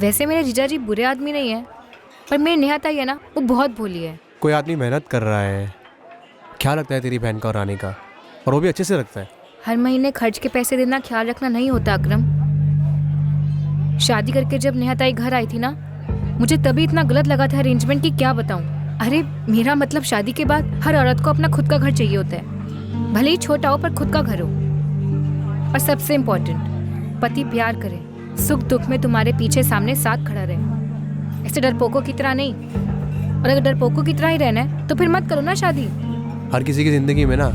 वैसे मेरे जीजाजी बुरे आदमी नहीं है, पर मेरी नेहा ताई है ना, वो बहुत भोली है। कोई आदमी मेहनत कर रहा है, ख्याल रखता है तेरी बहन का और रानी का, और वो भी अच्छे से रखता है। हर महीने खर्च के पैसे देना ख्याल रखना नहीं होता अकरम। शादी करके जब नेहा ताई घर आई थी ना, मुझे तभी इतना गलत लगा था अरेंजमेंट की, क्या बताऊं। अरे मेरा मतलब शादी के बाद हर औरत को अपना खुद का घर चाहिए होता है, भले ही छोटा हो पर खुद का घर हो। और सबसे इम्पोर्टेंट, पति प्यार करे, सुख दुख में तुम्हारे पीछे सामने साथ खड़ा रहे, ऐसे डरपोकों की तरह नहीं। और अगर डरपोकों की तरह ही रहना है तो फिर मत करो ना शादी। हर किसी की ज़िंदगी में ना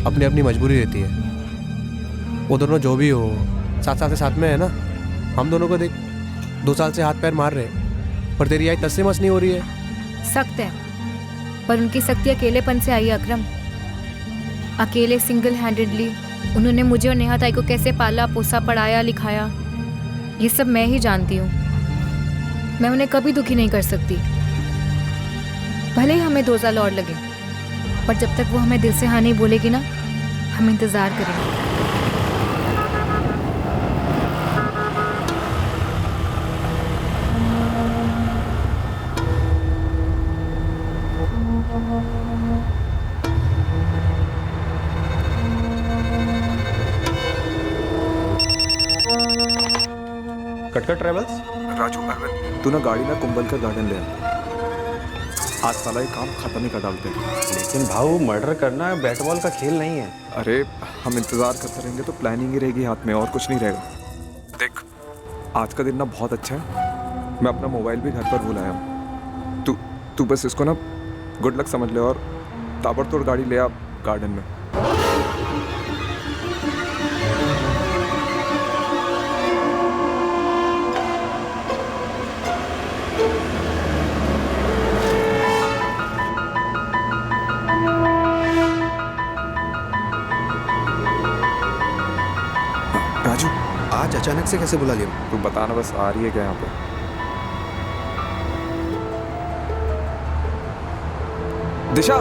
अपनी अपनी मजबूरी रहती है। वो दोनों जो भी हो, 7 साल से साथ में है ना। हम दोनों को देख, 2 साल से हाथ पैर मार रहे, पर तेरी आई तस से मस नहीं हो रही है। सख्त है, पर उनकी सख्ती अकेलेपन से आई है अकरम। अकेले सिंगल हैंडेडली उन्होंने मुझे और नेहा ताई को कैसे पाला पोसा, पढ़ाया लिखाया, ये सब मैं ही जानती हूँ। मैं उन्हें कभी दुखी नहीं कर सकती, भले ही हमें 2 साल और लगे, पर जब तक वो हमें दिल से हाँ नहीं बोलेगी ना, हम इंतज़ार करेंगे। कटकट ट्रेवल्स। राजू, अरविंद, तू ना गाड़ी ना कुंभलकर गार्डन ले आ। आज साला ये काम खत्म ही कर डालते हैं। लेकिन भाऊ, मर्डर करना बैट बॉल का खेल नहीं है। अरे हम इंतजार करते रहेंगे तो प्लानिंग ही रहेगी हाथ में, और कुछ नहीं रहेगा। देख, आज का दिन ना बहुत अच्छा है। मैं अपना मोबाइल भी घर पर भूल आया हूँ। तू बस इसको ना गुड लक समझ ले और ताबड़तोड़ गाड़ी ले आ गार्डन में। राजू, आज अचानक से कैसे बुला लिया? तू बताना बस, आ रही है क्या यहाँ पे? दिशा।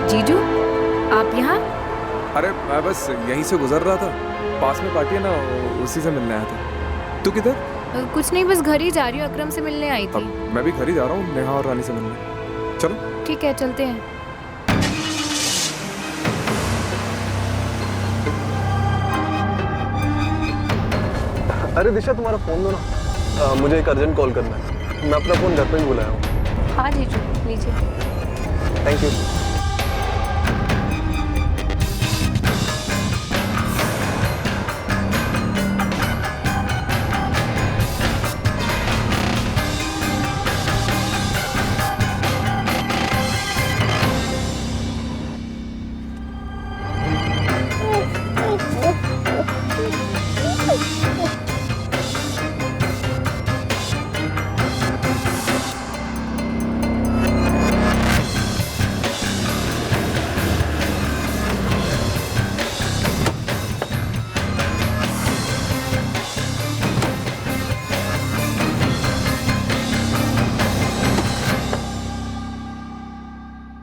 जीजू, आप यहाँ? अरे मैं बस यहीं से गुजर रहा था, पास में पार्टी है ना, उसी से मिलने आया था। तू किधर? कुछ नहीं, बस घर ही जा रही हूँ, अकरम से मिलने आई थी। अब मैं भी घर ही जा रहा हूँ, नेहा और रानी से मिलने। चलो ठीक है, चलते हैं। अरे दिशा, तुम्हारा फोन दो ना, मुझे एक अर्जेंट कॉल करना है। मैं अपना फोन घर पे ही बुलाया हूँ। हाँ जीजू, लीजिए। Thank you.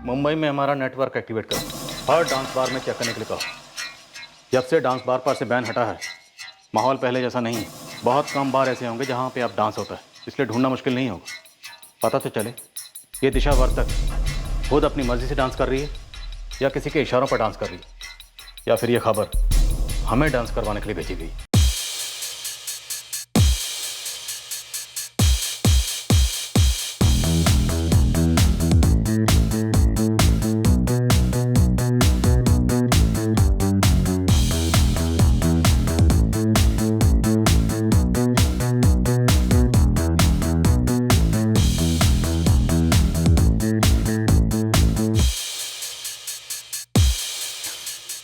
मुंबई में हमारा नेटवर्क एक्टिवेट करो। हर डांस बार में चेक करने के लिए कहो। जब से डांस बार पर से बैन हटा है, माहौल पहले जैसा नहीं है। बहुत कम बार ऐसे होंगे जहाँ पे अब डांस होता है, इसलिए ढूंढना मुश्किल नहीं होगा। पता तो चले ये दिशा वर्तक खुद अपनी मर्जी से डांस कर रही है, या किसी के इशारों पर डांस कर रही है, या फिर ये खबर हमें डांस करवाने के लिए भेजी गई।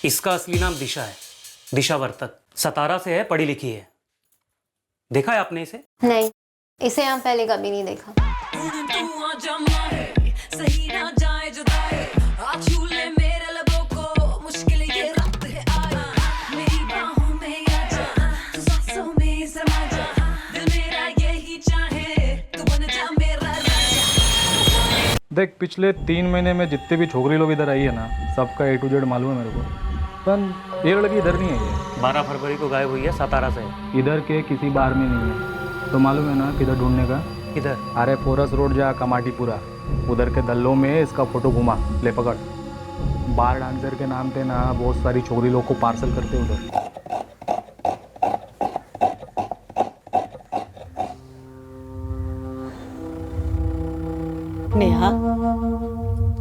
इसका असली नाम दिशा है, दिशा वर्तक। सतारा से है, पढ़ी लिखी है। देखा है आपने इसे? नहीं, इसे यहाँ पहले कभी नहीं देखा। देख, पिछले 3 महीने में जितने भी छोकरी लोग इधर आई है ना, सबका A to Z मालूम है मेरे को। पर ये लड़की इधर नहीं है। ये 12 फरवरी को गायब हुई है, सतारा से। इधर के किसी बार में नहीं है। तो मालूम है ना किधर ढूंढने का? किधर? अरे फोरस रोड जा कमाटीपुरा, उधर के दल्लों में इसका फोटो घुमा, ले पकड़। बार डांसर के नाम पे ना बहुत सारी छोकरी लोग को पार्सल करते उधर। नेहा,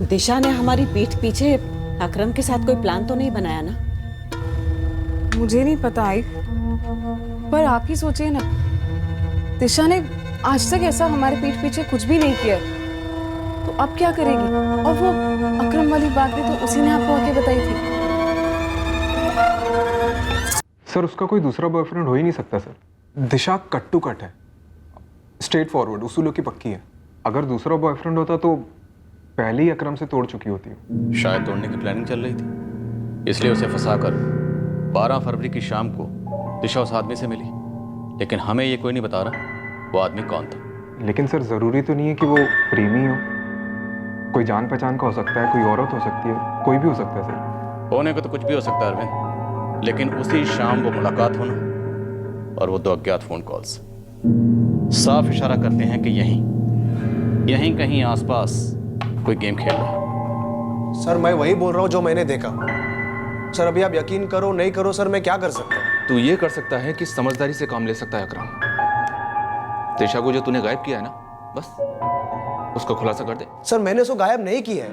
दिशा ने हमारी पीठ पीछे अकरम के साथ कोई प्लान तो नहीं बनाया ना? मुझे नहीं पता आई, पर आप ही सोचिए ना, दिशा ने आज तक ऐसा हमारे पीठ पीछे कुछ भी नहीं किया, तो अब क्या करेगी? और वो अकरम वाली बात भी तो उसी ने आपको आके बताई थी। सर उसका कोई दूसरा बॉयफ्रेंड हो ही नहीं सकता sir. Disha cut to cut है, स्ट्रेट फॉरवर्ड, उसूलों की पक्की है। अगर दूसरा बॉयफ्रेंड होता तो पहले ही अकरम से तोड़ चुकी होती है। शायद तोड़ने की प्लानिंग चल रही थी, इसलिए उसे फंसाकर 12 फरवरी की शाम को दिशा उस आदमी से मिली, लेकिन हमें ये कोई नहीं बता रहा वो आदमी कौन था। लेकिन सर ज़रूरी तो नहीं है कि वो प्रेमी हो, कोई जान पहचान का हो सकता है, कोई औरत हो सकती है, कोई भी हो सकता है सर। होने को तो कुछ भी हो सकता है अरविंद, लेकिन उसी शाम वो मुलाकात होना और वो 2 अज्ञात फ़ोन कॉल्स साफ इशारा करते हैं कि यहीं कहीं आसपास कोई गेम खेल रहा है। सर मैं वही बोल रहा हूँ जो मैंने देखा। सर अभी आप यकीन करो नहीं करो सर, मैं क्या कर सकता हूँ? तू ये कर सकता है कि समझदारी से काम ले सकता है अकरम। दिशा को जो तूने गायब किया है ना, बस उसको खुलासा कर दे। सर मैंने उसको गायब नहीं किया है।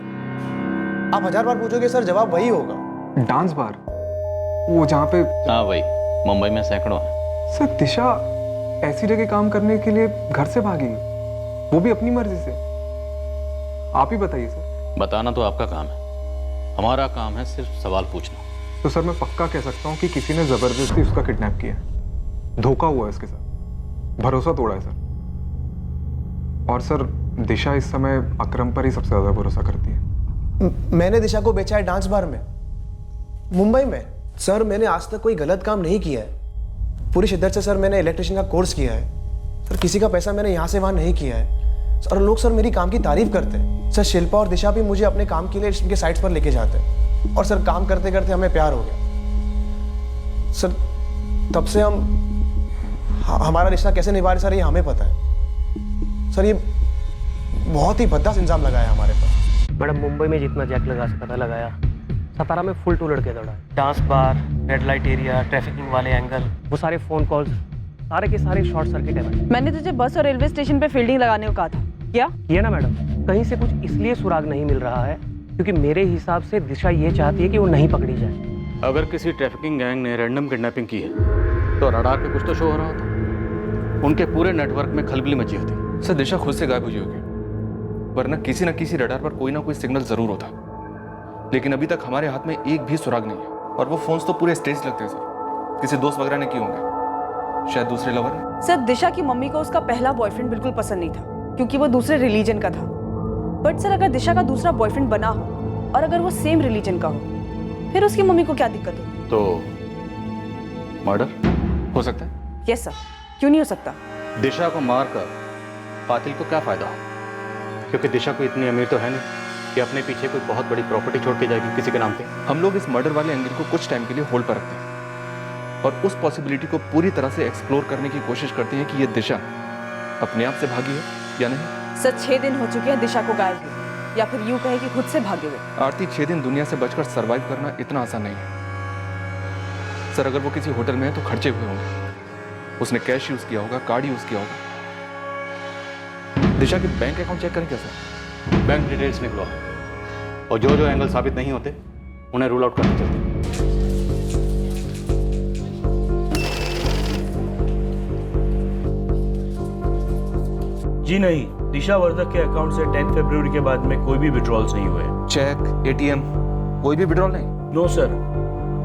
आप 1000 बार पूछोगे सर जवाब वही होगा। डांस बार, वो जहाँ पे। हाँ वही, मुंबई में सैकड़ों हैं। सर दिशा ऐसी जगह काम करने के लिए घर से भागी, वो भी अपनी मर्जी से। आप ही बताइए सर। बताना तो आपका काम है, हमारा काम है सिर्फ सवाल पूछना। तो सर मैं पक्का कह सकता हूँ कि किसी ने जबरदस्ती उसका किडनैप किया है, धोखा हुआ है उसके साथ, भरोसा तोड़ा है सर। और सर दिशा इस समय अकरम पर ही सबसे ज्यादा भरोसा करती है। मैंने दिशा को बेचा है डांस बार में मुंबई में। सर मैंने आज तक कोई गलत काम नहीं किया है। पूरी शिद्दत से सर मैंने इलेक्ट्रिशियन का कोर्स किया है। सर किसी का पैसा मैंने यहाँ से वहाँ नहीं किया है। और लोग सर मेरी काम की तारीफ करते हैं। सर शिल्पा और दिशा भी मुझे अपने काम के लिए इनके साइट्स पर लेके जाते हैं। और सर काम करते करते हमें प्यार हो गया। सर तब से हमारा रिश्ता कैसे निभा रहे सर ये हमें पता है। सर ये बहुत ही भद्दा इल्जाम लगाया हमारे पर। मैडम मुंबई में जितना जैक लगा सका था लगाया, सतारा में फुल टू लड़के दौड़ा। Dance bar, red light area, trafficking वाले एंगल, वो सारे फोन कॉल्स, सारे के सारे शॉर्ट सर्किट है। मैंने तुझे बस और रेलवे स्टेशन पे फील्डिंग लगाने को कहा था, क्या किया ना मैडम? कहीं से कुछ इसलिए सुराग नहीं मिल रहा है क्योंकि मेरे हिसाब से दिशा ये चाहती है कि वो नहीं पकड़ी जाए। अगर किसी ट्रैफिकिंग गैंग ने रैंडम किडनैपिंग की है तो रडार पे कुछ तो शो हो रहा होता, उनके पूरे नेटवर्क में खलबली मची होती। सर दिशा खुद से गायब हुई होगी, वरना किसी न किसी रडार पर कोई ना कोई सिग्नल जरूर होता। लेकिन अभी तक हमारे हाथ में एक भी सुराग नहीं है। और वो फोन्स तो पूरे स्टेज लगते हैं सर, किसी दोस्त वगैरह ने किए होंगे, शायद दूसरे लवर ने। सर दिशा की मम्मी को उसका पहला बॉयफ्रेंड बिल्कुल पसंद नहीं था क्योंकि वो दूसरे रिलीजन का था। बट सर अगर दिशा का दूसरा बॉयफ्रेंड बना हो और अगर वो सेम रिलीजन का हो, फिर उसकी मम्मी को क्या दिक्कत होती? तो मर्डर हो सकता है। यस सर, क्यों नहीं हो सकता? दिशा को मारकर कातिल को क्या फायदा हो? क्योंकि दिशा को इतनी अमीर तो है नहीं कि अपने पीछे कोई बहुत बड़ी प्रॉपर्टी छोड़ के जाएगी किसी के नाम पे। हम लोग इस मर्डर वाले एंगल को कुछ टाइम के लिए होल्ड पर रखते हैं और उस पॉसिबिलिटी को पूरी तरह से एक्सप्लोर करने की कोशिश करते हैं कि ये दिशा अपने आप से भागी है या नहीं। सर 6 दिन हो चुके हैं दिशा को गायब हुए, या फिर यूं कहे कि खुद से भागे हुए। आरती 6 दिन दुनिया से बचकर सरवाइव करना इतना आसान नहीं है सर। अगर वो किसी होटल में है तो खर्चे हुए होंगे, उसने कैश यूज किया होगा, कार्ड यूज किया होगा। दिशा के बैंक अकाउंट चेक करें क्या सर? बैंक डिटेल्स निकलो और जो जो एंगल साबित नहीं होते उन्हें रूल आउट करने चलते। जी नहीं, दिशा वर्धक के अकाउंट से 10 फरवरी के बाद में कोई भी विड्रॉल्स नहीं हुए। चेक, एटीएम, कोई भी विड्रॉल नहीं? नो सर,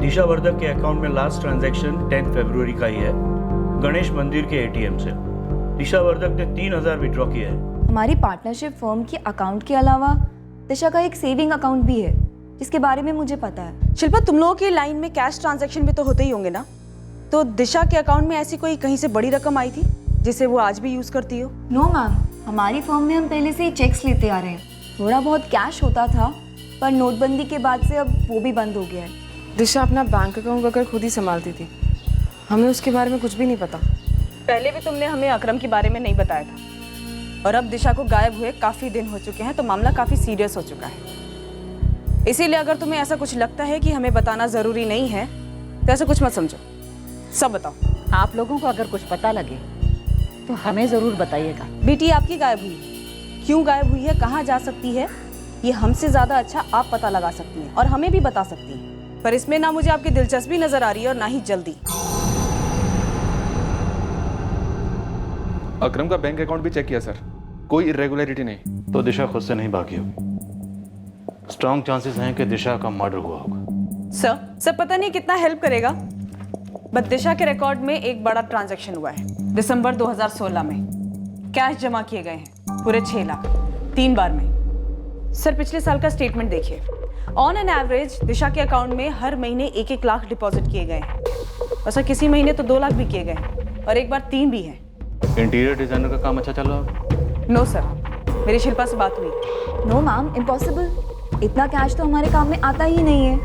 दिशा वर्धक के अकाउंट में लास्ट ट्रांजैक्शन 10 फरवरी का ही है, गणेश मंदिर के एटीएम से। दिशा वर्धक ने 3000 विड्रॉ किया है। हमारी पार्टनरशिप फर्म के अकाउंट के अलावा दिशा का एक सेविंग अकाउंट भी है जिसके बारे में मुझे पता है। शिल्पा तुम लोगों की लाइन में कैश ट्रांजैक्शन भी तो होते ही होंगे ना, तो दिशा के अकाउंट में ऐसी कोई कहीं से बड़ी रकम आई थी जिसे वो आज भी यूज करती हो? नो मैम, हमारी फर्म में हम पहले से ही चेक्स लेते आ रहे हैं। थोड़ा बहुत कैश होता था पर नोटबंदी के बाद से अब वो भी बंद हो गया है। दिशा अपना बैंक अकाउंट अगर खुद ही संभालती थी, हमें उसके बारे में कुछ भी नहीं पता। पहले भी तुमने हमें अकरम के बारे में नहीं बताया था और अब दिशा को गायब हुए काफी दिन हो चुके हैं, तो मामला काफी सीरियस हो चुका है। इसीलिए अगर तुम्हें ऐसा कुछ लगता है कि हमें बताना जरूरी नहीं है तो ऐसा कुछ मत समझो, सब बताओ। आप लोगों को अगर कुछ पता लगे तो हमें जरूर बताइएगा। बेटी आपकी गायब हुई है, क्यों गायब हुई है, कहाँ जा सकती है, ये हमसे ज्यादा अच्छा आप पता लगा सकती हैं और हमें भी बता सकती हैं। पर इसमें ना मुझे आपकी दिलचस्पी नजर आ रही है और ना ही जल्दी। अकरम का बैंक अकाउंट भी चेक किया सर, कोई इरेगुलरिटी नहीं। तो दिशा खुद से नहीं भागी होगी। स्ट्रॉन्ग चांसेस हैं कि दिशा का मर्डर हुआ होगा। सर पता नहीं कितना हेल्प करेगा, बट दिशा के रिकॉर्ड में एक बड़ा ट्रांजैक्शन हुआ है। दिसंबर 2016 में कैश जमा किए गए हैं पूरे 6 लाख 3 बार में। सर पिछले साल का स्टेटमेंट देखिए, ऑन एन एवरेज दिशा के अकाउंट में हर महीने 1-1 लाख डिपॉजिट किए गए हैं और सर किसी महीने तो 2 लाख भी किए गए हैं और एक बार 3 भी हैं। इंटीरियर डिजाइनर का काम अच्छा चल रहा है? नो सर, मेरी शिल्पा से बात हुई। No ma'am, impossible. इतना कैश तो हमारे काम में आता ही नहीं है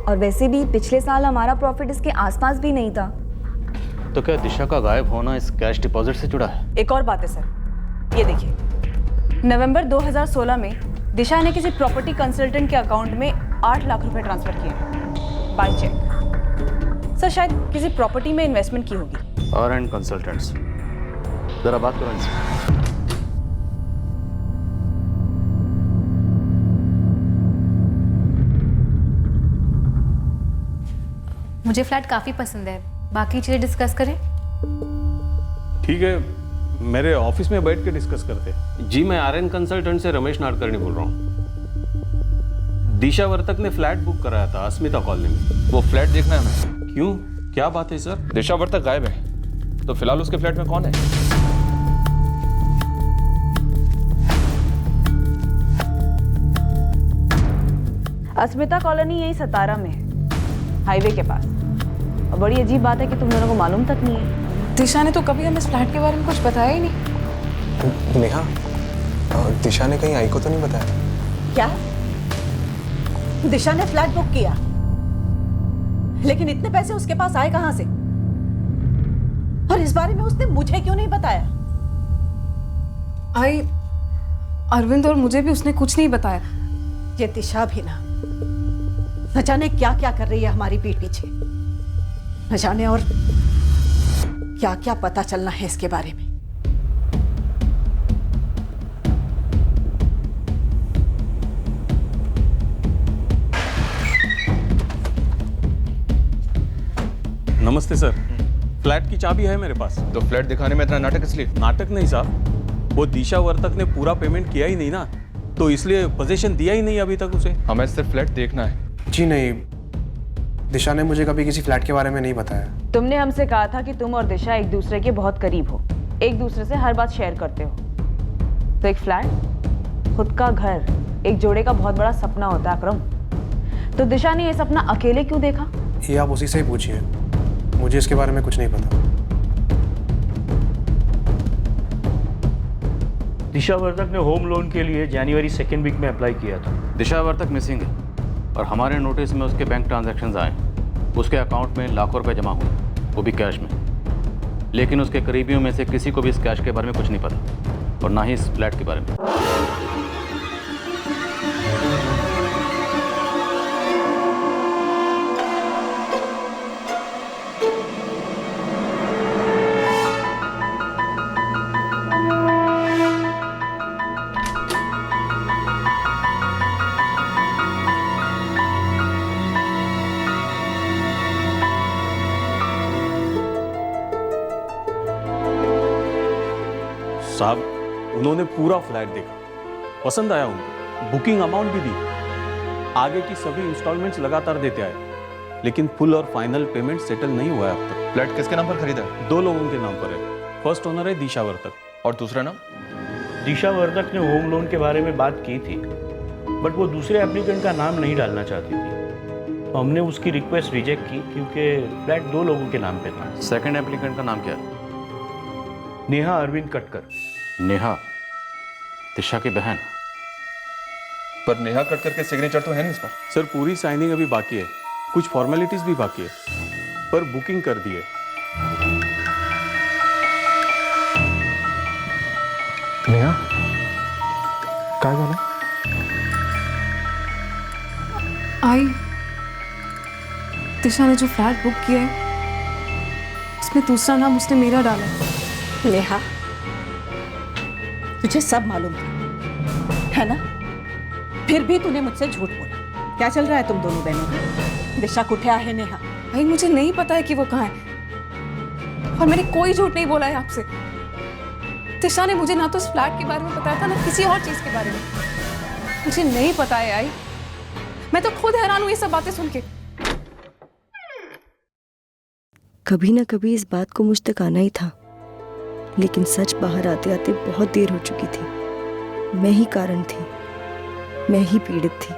और वैसे भी पिछले साल हमारा प्रॉफिट इसके आसपास भी नहीं था। तो क्या दिशा का गायब होना इस कैश डिपॉजिट से जुड़ा है? एक और बात है सर, ये देखिए, नवंबर 2016 में दिशा ने किसी प्रॉपर्टी कंसल्टेंट के अकाउंट में 8 लाख रुपए ट्रांसफर किए बाय चेक। सर शायद किसी प्रॉपर्टी में इन्वेस्टमेंट की होगी। और एंड कंसल्टेंट्स, जरा बात करो इनसे। मुझे फ्लैट काफ़ी पसंद है, बाकी चीज़ें डिस्कस करें? ठीक है, मेरे ऑफिस में बैठ के डिस्कस करते हैं। जी, मैं आर्यन कंसल्टेंट से रमेश नाडकर्णी बोल रहा हूँ। दिशा वर्तक ने फ्लैट बुक कराया था अस्मिता कॉलोनी में। वो फ्लैट देखना है हमें। क्यों, क्या बात है सर? दिशा वर्तक गायब है, तो फिलहाल उसके फ्लैट में कौन है? अस्मिता कॉलोनी यही सतारा में है, हाईवे के पास। और बड़ी अजीब बात है कि तुम दोनों को मालूम तक नहीं है। दिशा ने तो कभी हमें इस फ्लैट के बारे में कुछ बताया ही नहीं। नेहा, दिशा ने कहीं आई को तो नहीं बताया? क्या दिशा ने फ्लैट बुक किया? लेकिन इतने पैसे उसके पास आए कहां से? और इस बारे में उसने मुझे क्यों नहीं बताया? आई अरविंद और मुझे भी उसने कुछ नहीं बताया। ये दिशा भी न जाने क्या क्या कर रही है हमारी पीठ पीछे, न जाने और क्या क्या पता चलना है इसके बारे में। नमस्ते सर, फ्लैट की चाबी है मेरे पास। तो फ्लैट दिखाने में इतना नाटक इसलिए? नाटक नहीं साहब, वो दिशा वर्तक ने पूरा पेमेंट किया ही नहीं ना, तो इसलिए पोजीशन दिया ही नहीं अभी तक उसे। हमें सिर्फ फ्लैट देखना है। जी नहीं, दिशा ने मुझे कभी किसी फ्लैट के बारे में नहीं बताया। तुमने हमसे कहा था कि तुम और दिशा एक दूसरे के बहुत करीब हो, एक दूसरे से हर बात शेयर करते हो। तो एक फ्लैट, खुद का घर, एक जोड़े का बहुत बड़ा सपना होता है अकरम। तो दिशा ने ये सपना अकेले क्यों देखा? ये आप उसी से ही पूछिए, मुझे इसके बारे में कुछ नहीं पता। दिशा वर्तक ने होम लोन के लिए जनवरी 2nd वीक में अप्लाई किया था। दिशा वर्तक मिसिंग है और हमारे नोटिस में उसके बैंक ट्रांजैक्शंस आए। उसके अकाउंट में लाखों रुपए जमा हुए, वो भी कैश में। लेकिन उसके करीबियों में से किसी को भी इस कैश के बारे में कुछ नहीं पता और ना ही इस फ्लैट के बारे में। साहब, उन्होंने पूरा फ्लैट देखा, पसंद आया उनको, बुकिंग अमाउंट भी दी, आगे की सभी इंस्टॉलमेंट्स लगातार देते आए, लेकिन फुल और फाइनल पेमेंट सेटल नहीं हुआ है अब तक। फ्लैट किसके नाम पर खरीदा? 2 लोगों के नाम पर है। फर्स्ट ओनर है दिशा वर्तक और दूसरा नाम? दिशा वर्तक ने होम लोन के बारे में बात की थी, बट वो दूसरे एप्लीकेंट का नाम नहीं डालना चाहती थी। तो हमने उसकी रिक्वेस्ट रिजेक्ट की क्योंकि फ्लैट 2 लोगों के नाम पे था। सेकंड एप्लीकेंट का नाम क्या है? नेहा अरविंद कटकर। नेहा दिशा की बहन? पर नेहा कटकर के सिग्नेचर तो है नहीं इस पर। सर पूरी साइनिंग अभी बाकी है, कुछ फॉर्मेलिटीज भी बाकी है, पर बुकिंग कर दी है। दिशा ने जो फ्लैट बुक किया है उसमें दूसरा नाम उसने मेरा डाला है। नेहा, तुझे सब मालूम है ना? फिर भी तूने मुझसे झूठ बोला। क्या चल रहा है तुम दोनों बहनों का? दिशा कुठे आहे नेहा? भाई मुझे नहीं पता है कि वो कहाँ है, और मैंने कोई झूठ नहीं बोला है आपसे। दिशा ने मुझे ना तो इस फ्लैट के बारे में बताया था ना किसी और चीज के बारे में। मुझे नहीं पता है आई, मैं तो खुद हैरान हुई ये सब बातें सुन के। कभी ना कभी इस बात को मुझ तक आना ही था, लेकिन सच बाहर आते आते बहुत देर हो चुकी थी। मैं ही कारण थी, मैं ही पीड़ित थी,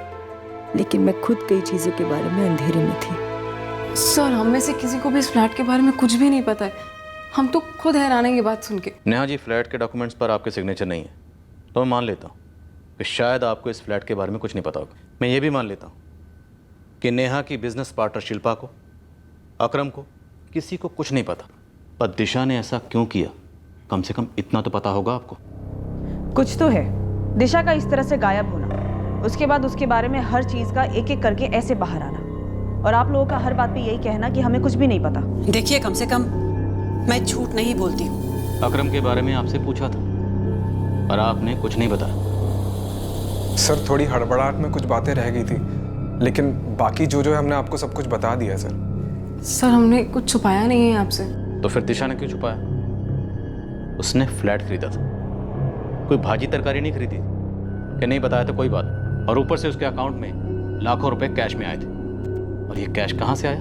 लेकिन मैं खुद कई चीजों के बारे में अंधेरे में थी। सर, हम में से किसी को भी इस फ्लैट के बारे में कुछ भी नहीं पता है। हम तो खुद हैरान हैं ये बात सुन के। नेहा जी, फ्लैट के डॉक्यूमेंट्स पर आपके सिग्नेचर नहीं है, तो मैं मान लेता हूँ कि शायद आपको इस फ्लैट के बारे में कुछ नहीं पता होगा। मैं ये भी मान लेता हूँ कि नेहा की बिजनेस पार्टनर शिल्पा को, अकरम को, किसी को कुछ नहीं पता। पर दिशा ने ऐसा क्यों किया, कम से कम इतना तो पता होगा आपको। कुछ तो है। दिशा का इस तरह से गायब होना, उसके बाद उसके बारे में हर चीज का एक एक करके ऐसे बाहर आना, और आप लोगों का हर बात पे यही कहना कि हमें कुछ भी नहीं पता। देखिए, कम से कम मैं झूठ नहीं बोलती हूँ। अकरम के बारे में आपसे पूछा था पर आपने कुछ नहीं बताया। सर, थोड़ी हड़बड़ाहट में कुछ बातें रह गई थी, लेकिन बाकी जो है हमने आपको सब कुछ बता दिया है सर, हमने कुछ छुपाया नहीं है आपसे। तो फिर दिशा ने क्यों छुपाया? उसने फ्लैट खरीदा था, कोई भाजी तरकारी नहीं खरीदी कि नहीं बताया तो कोई बात, और ऊपर से उसके अकाउंट में लाखों रुपए कैश में आए थे। और ये कैश कहाँ से आया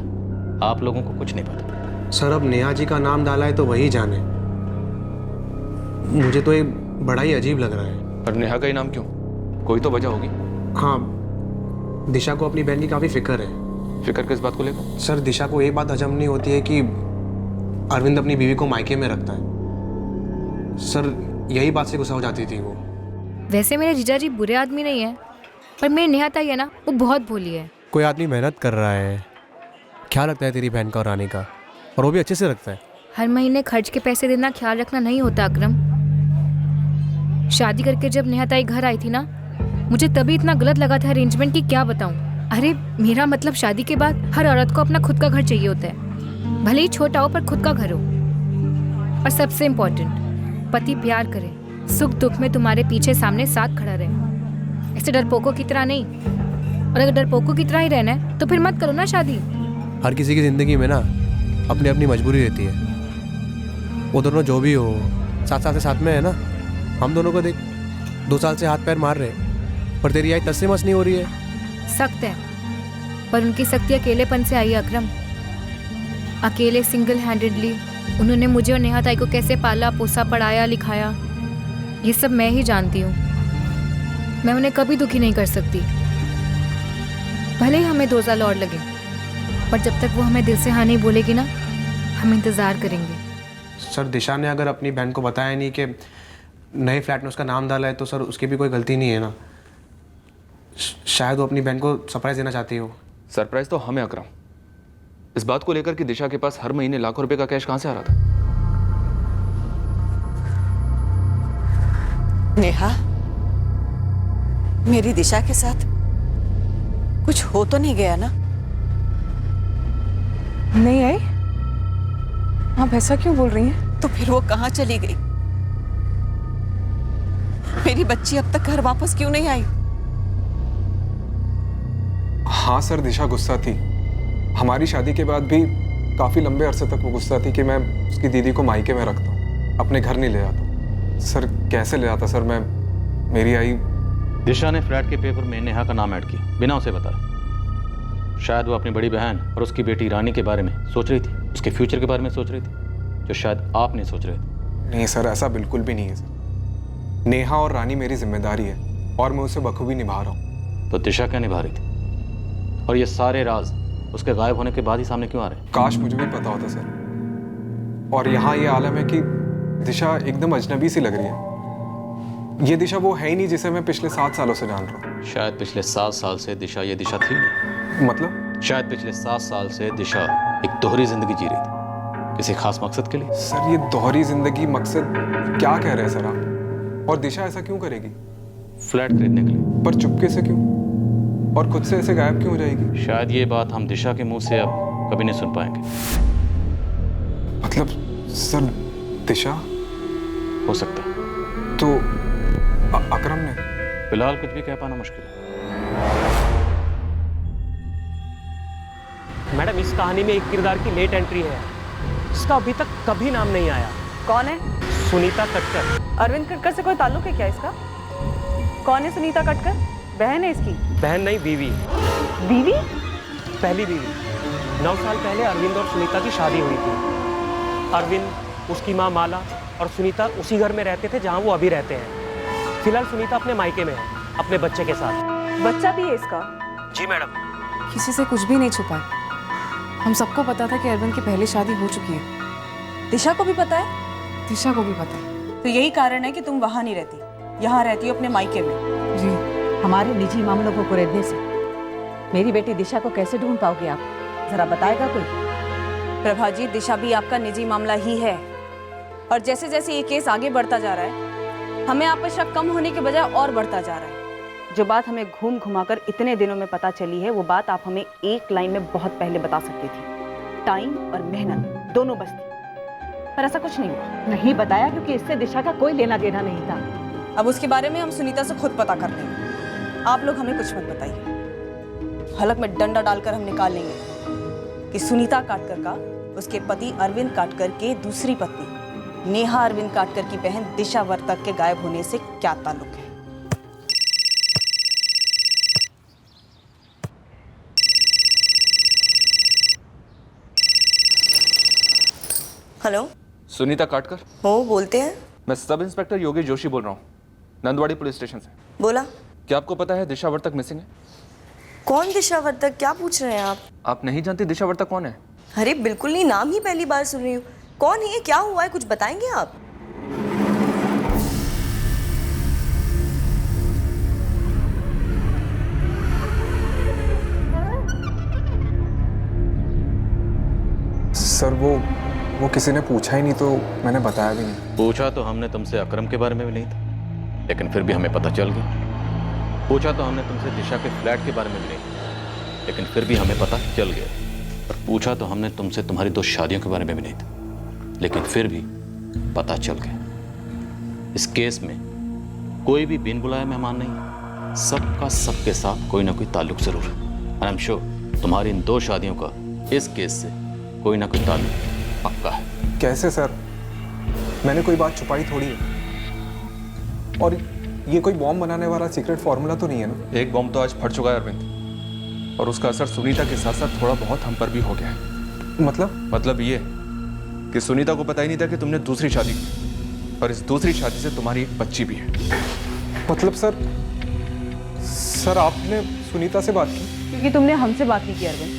आप लोगों को कुछ नहीं पता। सर, अब नेहा जी का नाम डाला है तो वही जाने। मुझे तो ये बड़ा ही अजीब लग रहा है। पर नेहा का ही नाम क्यों? कोई तो वजह होगी। हाँ, दिशा को अपनी बहन की काफ़ी फिक्र है। फिक्र किस बात को लेकर? सर, दिशा को ये बात हजम नहीं होती है कि अरविंद अपनी बीवी को मायके में रखता है। सर, यही बात से गुस्सा हो जाती थी वो। वैसे मेरे जीजा जी बुरे आदमी नहीं है, पर मेरी नेहा ताई है ना, वो बहुत भोली है। कोई आदमी मेहनत कर रहा है, ख्याल रखता है तेरी बहन का और रानी का, और वो भी अच्छे से रखता है। हर महीने खर्च के पैसे देना ख्याल रखना नहीं होता अकरम। शादी करके जब नेहा ताई घर आई थी ना, मुझे तभी इतना गलत लगा था अरेंजमेंट की क्या बताऊं। अरे मेरा मतलब शादी के बाद हर औरत को अपना खुद का घर चाहिए होता है, भले ही छोटा हो पर खुद का घर हो। और सबसे इम्पोर्टेंट, पति प्यार करे, सुख दुख में तुम्हारे पीछे सामने साथ खड़ा रहे, ऐसे डरपोकों की तरह नहीं। और अगर डरपोकों की तरह ही रहना है तो फिर मत करो ना शादी। हर किसी की ज़िंदगी में ना अपनी अपनी मजबूरी रहती है। वो दोनों जो भी हो, साथ साथ में है ना। हम दोनों को देख 2 साल से हाथ पैर मार रहे, पर तेरी आई तस्से मस नहीं हो रही है। सख्त है, पर उनकी सख्ती अकेलेपन से आई अकरम। अकेले सिंगल हैंडेडली उन्होंने मुझे और नेहा ताई को कैसे पाला पोसा, पढ़ाया, लिखाया, ये सब मैं ही जानती हूँ। मैं उन्हें कभी दुखी नहीं कर सकती, भले ही हमें 2 साल और लगे, पर जब तक वो हमें दिल से हाँ नहीं बोलेगी ना, हम इंतज़ार करेंगे। सर, दिशा ने अगर अपनी बहन को बताया नहीं कि नए फ्लैट में उसका नाम डाला है, तो सर उसकी भी कोई गलती नहीं है ना। शायद वो अपनी बहन को सरप्राइज देना चाहती हो। सरप्राइज तो हमें अकरम, इस बात को लेकर कि दिशा के पास हर महीने लाखों रुपए का कैश कहां से आ रहा था? नेहा, मेरी दिशा के साथ कुछ हो तो नहीं गया ना? नहीं आई, आप ऐसा क्यों बोल रही हैं? तो फिर वो कहाँ चली गई? मेरी बच्ची अब तक घर वापस क्यों नहीं आई? हाँ सर, दिशा गुस्सा थी। हमारी शादी के बाद भी काफ़ी लंबे अरसे तक वो गुस्सा थी कि मैं उसकी दीदी को मायके में रखता हूँ, अपने घर नहीं ले आता। सर, कैसे ले आता सर? मेरी आई। दिशा ने फ्लैट के पेपर में नेहा का नाम ऐड किया बिना उसे बताए। शायद वो अपनी बड़ी बहन और उसकी बेटी रानी के बारे में सोच रही थी, उसके फ्यूचर के बारे में सोच रही थी, जो शायद आप नहीं सोच रहे थे। नहीं सर, ऐसा बिल्कुल भी नहीं है सर। नेहा और रानी मेरी जिम्मेदारी है और मैं उसे बखूबी निभा रहा हूँ। तो दिशा क्या निभा रही थी? और ये सारे राज उसके गायब होने के बाद ही सामने क्यों आ रहे हैं? काश मुझे भी पता होता सर। और यहाँ ये आलम है कि दिशा एकदम अजनबी सी लग रही है। ये दिशा वो है ही नहीं जिसे मैं पिछले 7 सालों से जान रहा हूँ। शायद पिछले 7 साल से दिशा ये दिशा थी नहीं। मतलब? शायद पिछले 7 साल से दिशा एक दोहरी जिंदगी जी रही थी, किसी खास मकसद के लिए। सर, ये दोहरी जिंदगी मकसद क्या कह रहे हैं सर आप? और दिशा ऐसा क्यों करेगी? फ्लैट खरीदने के लिए। पर चुपके से क्यों? और खुद से ऐसे गायब क्यों हो जाएगी? शायद ये बात हम दिशा के मुंह से अब कभी नहीं सुन पाएंगे। मतलब सर दिशा हो सकता है। तो अकरम ने फिलहाल कुछ भी कह पाना मुश्किल है। मैडम इस कहानी में एक किरदार की लेट एंट्री है जिसका अभी तक कभी नाम नहीं आया। कौन है? सुनीता कटकर। अरविंद कटकर से कोई ताल्लुक है क्या इसका? कौन है सुनीता कटकर? बहन है इसकी? बहन नहीं, बीवी। बीवी? पहली बीवी। 9 साल पहले अरविंद और सुनीता की शादी हुई थी। अरविंद, उसकी माँ माला और सुनीता उसी घर में रहते थे जहाँ वो अभी रहते हैं। फिलहाल सुनीता अपने मायके में है, अपने बच्चे के साथ। बच्चा भी है इसका? जी मैडम। किसी से कुछ भी नहीं छुपाए। हम सबको पता था कि अरविंद की पहले शादी हो चुकी है। दिशा को भी पता है? दिशा को भी पता है। तो यही कारण है कि तुम वहाँ नहीं रहती, यहाँ रहती हो अपने मायके में। जी। हमारे निजी मामलों को कुरेदने से मेरी बेटी दिशा को कैसे ढूंढ पाओगे आप? जरा बताएगा कोई? प्रभा जी, दिशा भी आपका निजी मामला ही है और जैसे जैसे ये केस आगे बढ़ता जा रहा है हमें आप पर शक कम होने के बजाय और बढ़ता जा रहा है। जो बात हमें घूम घुमाकर इतने दिनों में पता चली है वो बात आप हमें एक लाइन में बहुत पहले बता सकती थी। टाइम और मेहनत दोनों बचती, पर ऐसा कुछ नहीं हुआ। नहीं बताया क्योंकि इससे दिशा का कोई लेना देना नहीं था। अब उसके बारे में हम सुनीता से खुद पता कर लेंगे, आप लोग हमें कुछ मत बताइए। हलक में डंडा डालकर हम निकाल लेंगे कि सुनीता काटकर का उसके पति अरविंद काटकर के दूसरी पत्नी नेहा अरविंद काटकर की बहन दिशा वर्तक के गायब होने से क्या ताल्लुक है। हेलो, सुनीता काटकर? हो, बोलते हैं। मैं सब इंस्पेक्टर योगी जोशी बोल रहा हूँ, नंदवाड़ी पुलिस स्टेशन से। बोला। क्या आपको पता है दिशा वर्तक मिसिंग है? कौन दिशा वर्तक? क्या पूछ रहे हैं आप? आप नहीं जानती दिशा वर्तक कौन है? अरे बिल्कुल नहीं, नाम ही पहली बार सुन रही हूँ। कौन है, क्या हुआ है, कुछ बताएंगे आप? सर वो किसी ने पूछा ही नहीं तो मैंने बताया भी नहीं। पूछा तो हमने तुमसे अकरम के बारे में भी नहीं था, लेकिन फिर भी हमें पता चल गया। पूछा तो हमने तुमसे दिशा के फ्लैट के बारे में भी नहीं था, लेकिन फिर भी हमें पता चल गया। और पूछा तो हमने तुमसे तुम्हारी 2 शादियों के बारे में भी नहीं था, लेकिन फिर भी पता चल गया। इस केस में कोई भी बिन बुलाए मेहमान नहीं, सबका सबके साथ कोई ना कोई ताल्लुक जरूर है। आई एम श्योर तुम्हारी इन 2 शादियों का इस केस से कोई ना कोई ताल्लुक पक्का है। कैसे सर? मैंने कोई बात छुपाई थोड़ी है। और ये कोई बॉम्ब बनाने वाला सीक्रेट फॉर्मूला तो नहीं है ना? एक बॉम्ब तो आज फट चुका है अरविंद, और उसका असर सुनीता के साथ साथ थोड़ा बहुत हम पर भी हो गया है। मतलब ये कि सुनीता को पता ही नहीं था कि तुमने दूसरी शादी की, और इस दूसरी शादी से तुम्हारी एक बच्ची भी है। मतलब सर आपने सुनीता से बात की? क्योंकि तुमने हमसे बात नहीं की अरविंद।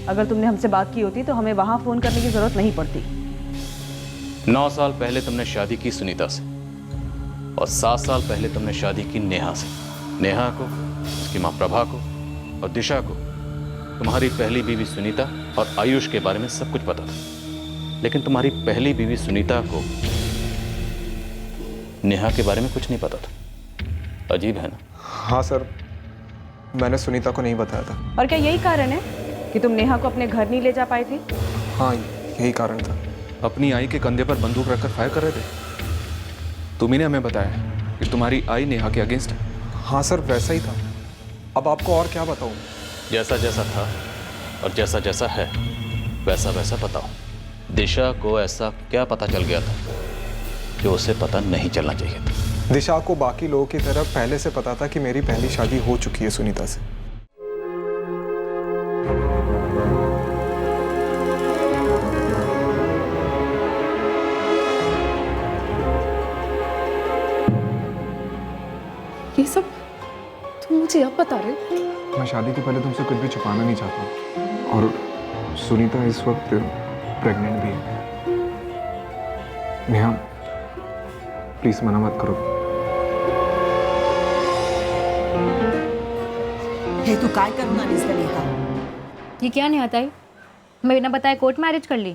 अगर तुमने हमसे बात की होती तो हमें वहां फोन करने की जरूरत नहीं पड़ती। 9 साल पहले तुमने शादी की सुनीता से, और 7 साल पहले तुमने शादी की नेहा से। नेहा को, उसकी माँ प्रभा को और दिशा को तुम्हारी पहली बीवी सुनीता और आयुष के बारे में सब कुछ पता था, लेकिन तुम्हारी पहली बीवी सुनीता को नेहा के बारे में कुछ नहीं पता था। अजीब है ना? हाँ सर, मैंने सुनीता को नहीं बताया था। और क्या यही कारण है कि तुम नेहा को अपने घर नहीं ले जा पाई थी? हाँ, यही कारण था। अपनी आई के कंधे पर बंदूक रखकर फायर कर रहे थे। तुम्ही ने हमें बताया कि तुम्हारी आई नेहा के अगेंस्ट है। हाँ सर, वैसा ही था। अब आपको और क्या बताऊं? जैसा जैसा था और जैसा जैसा है वैसा वैसा बताओ। दिशा को ऐसा क्या पता चल गया था जो उसे पता नहीं चलना चाहिए था? दिशा को बाकी लोगों की तरह पहले से पता था कि मेरी पहली शादी हो चुकी है सुनीता से। ये सब तुम मुझे अब बता रहे हो? मैं शादी के पहले तुमसे कुछ भी छुपाना नहीं चाहता, और सुनीता इस वक्त प्रेग्नेंट भी है। नेहा, प्लीज मना मत करो। हे तू काय करून आलीस का नेहा? ये क्या नहीं आता है? मैं बिना बताए कोर्ट मैरिज कर ली,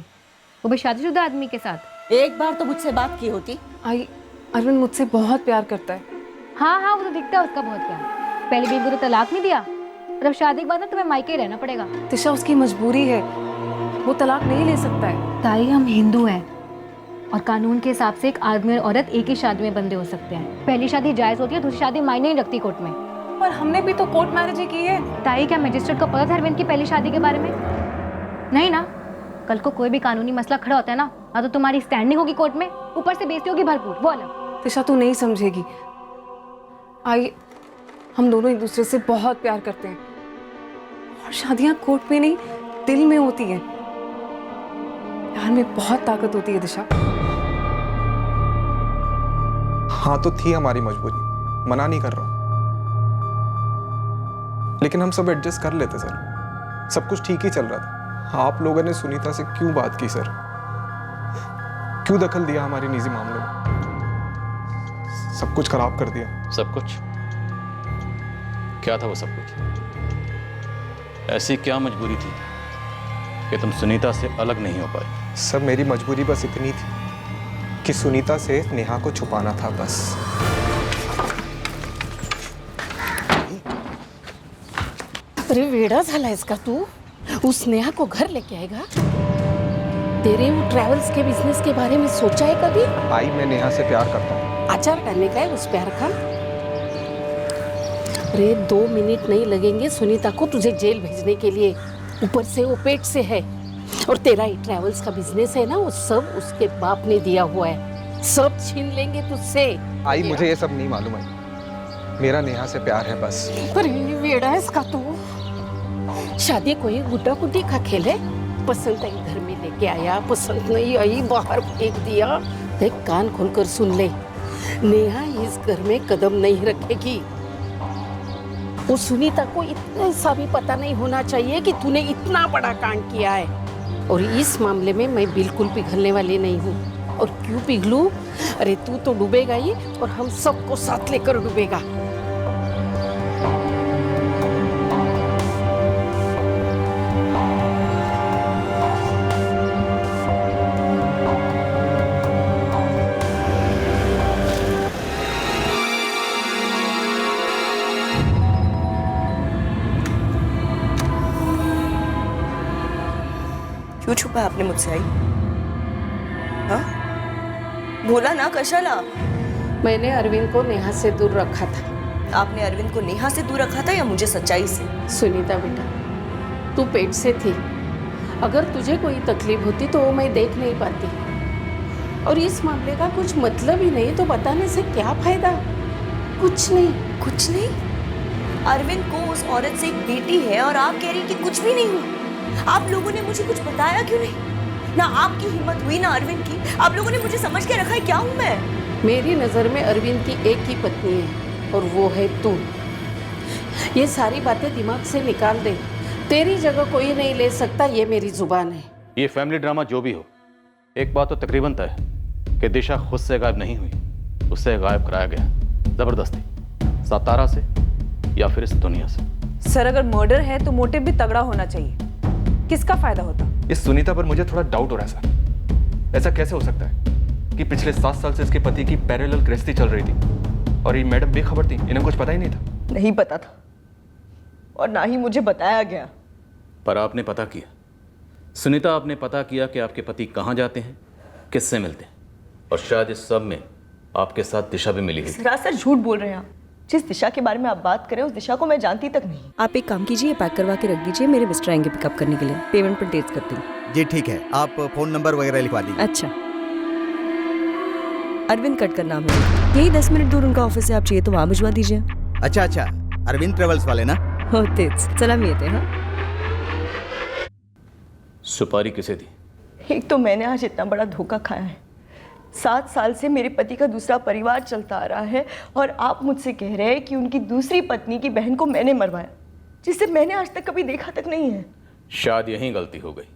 वो भी शादीशुदा आदमी के साथ। एक बार तो मुझसे बात की होती। आई, अरविंद मुझसे बहुत प्यार करता है। हाँ, वो तो दिखता है उसका बहुत प्यार। पहली बीवी को तो तलाक नहीं दिया, और अब शादी के बाद ना तुम्हें मायके ही रहना पड़ेगा। दिशा उसकी मजबूरी है। वो तलाक नहीं ले सकता है। ताई हम हिंदू हैं और कानून के हिसाब से एक आदमी और औरत एक ही शादी में बंधे हो सकते हैं। पहली शादी जायज होती है, दूसरी शादी मायने नहीं रखती कोर्ट में। पर हमने भी तो कोर्ट मैरिज ही की है। ताई क्या मजिस्ट्रेट को पता था अरविंद की पहली शादी के बारे में? नहीं ना। कल को कोई भी कानूनी मसला खड़ा होता है ना, तो तुम्हारी स्टैंडिंग होगी कोर्ट में, ऊपर से बेइज्जती होगी भरपूर, वो अलग। दिशा तू नहीं समझेगी। आई, हम दोनों एक दूसरे से बहुत प्यार करते हैं और शादियां कोर्ट में नहीं दिल में होती हैं। प्यार में बहुत ताकत होती है दिशा। हाँ तो थी हमारी मजबूरी, मना नहीं कर रहा हूं, लेकिन हम सब एडजस्ट कर लेते सर। सब कुछ ठीक ही चल रहा था। आप लोगों ने सुनीता से क्यों बात की सर? क्यों दखल दिया हमारी निजी मामलों में? सब कुछ खराब कर दिया। सब कुछ? क्या था वो सब कुछ? ऐसी क्या मजबूरी थी कि तुम सुनीता से अलग नहीं हो पाए? सर मेरी मजबूरी बस इतनी थी कि सुनीता से नेहा को छुपाना था बस। अरे वेड़ा झाला इसका तू। उस नेहा को घर लेके आएगा? तेरे वो ट्रैवल्स के बिजनेस के बारे में सोचा है कभी? आई, मैं नेहा से प्यार करता हूँ। आचार करने का है उस प्यार का? अरे 2 मिनट नहीं लगेंगे सुनीता को तुझे जेल भेजने के लिए। ऊपर से वो पेट से है और तेरा ही ट्रैवल्स का बिजनेस है ना, वो सब उसके बाप ने दिया हुआ है। सब छीन लेंगे तुझसे। आई, मुझे ये सब नहीं मालूम है। मेरा नेहा से प्यार है बस। पर ये वेड़ा है इसका तो। शादी कोई गुड्डा गुड्डी का खेल है? पसंद आई घर में लेके आया, पसंद नहीं आई बाहर फेंक दिया। देख कान खोलकर सुन ले, नेहा इस घर में कदम नहीं रखेगी। वो सुनीता को इतना सा भी पता नहीं होना चाहिए कि तूने इतना बड़ा कांड किया है। और इस मामले में मैं बिल्कुल पिघलने वाली नहीं हूँ। और क्यों पिघलूं? अरे तू तो डूबेगा ही और हम सबको साथ लेकर डूबेगा। क्यों छुपा आपने मुझसे? आई हाँ बोला ना कशाला? मैंने अरविंद को नेहा से दूर रखा था। आपने अरविंद को नेहा से दूर रखा था या मुझे सच्चाई से? सुनीता बेटा, तू पेट से थी। अगर तुझे कोई तकलीफ होती तो वो मैं देख नहीं पाती। और इस मामले का कुछ मतलब ही नहीं तो बताने से क्या फायदा? कुछ नहीं। कुछ नहीं? अरविंद को उस औरत से एक बेटी है और आप कह रही कि कुछ भी नहीं हुआ। आप लोगों ने मुझे कुछ बताया क्यों नहीं? ना आपकी हिम्मत हुई ना अरविंद की। आप लोगों ने मुझे समझ के रखा है। क्या हूं मैं? मेरी नजर में अरविंद की एक ही पत्नी है और वो है तू। ये सारी बातें दिमाग से निकाल दे। तेरी जगह कोई नहीं ले सकता, ये मेरी जुबान है। ये फैमिली ड्रामा जो भी हो, एक बात तो तकरीबन तय है कि दिशा खुद से गायब नहीं हुई, उससे गायब कराया गया जबरदस्ती, सतारा से या फिर इस दुनिया से। सर अगर मर्डर है तो मोटिव भी तगड़ा होना चाहिए। किसका फायदा होता? इस सुनीता पर मुझे थोड़ा डाउट हो रहा है सर। ऐसा कैसे हो सकता है कि पिछले 7 साल से इसके पति की पैरेलल गृहस्थी चल रही थी और ये मैडम बेखबर थी, इन्हें कुछ पता ही नहीं था? नहीं पता था और ना ही मुझे बताया गया। पर आपने पता किया सुनीता, आपने पता किया कि आपके पति कहाँ जाते हैं, किससे मिलते हैं, और शायद इस सब में आपके साथ दिशा भी मिली हुई। सरासर झूठ बोल रहे हैं आप। जिस दिशा के बारे में आप बात करें उस दिशा को मैं जानती तक नहीं। आप एक काम कीजिए, पैक करवा के रख दीजिए, मेरे मिस्टर आएंगे पिकअप करने के लिए। पेमेंट पर डेट्स करती हूँ। जी ठीक है, आप फोन नंबर वगैरह लिखवा दीजिए। अच्छा, अरविंद कट का नाम है, यही 10 मिनट दूर उनका ऑफिस है। आप चाहिए तो वहाँ भिजवा दीजिए। अच्छा अच्छा, अरविंद ट्रेवल्स वाले ना? होते सलाम येते। हाँ, सुपारी किसे दी? एक तो मैंने आज इतना बड़ा धोखा खाया है। 7 साल से मेरे पति का दूसरा परिवार चलता आ रहा है और आप मुझसे कह रहे हैं कि उनकी दूसरी पत्नी की बहन को मैंने मरवाया, जिसे मैंने आज तक कभी देखा तक नहीं है। शायद यही गलती हो गई।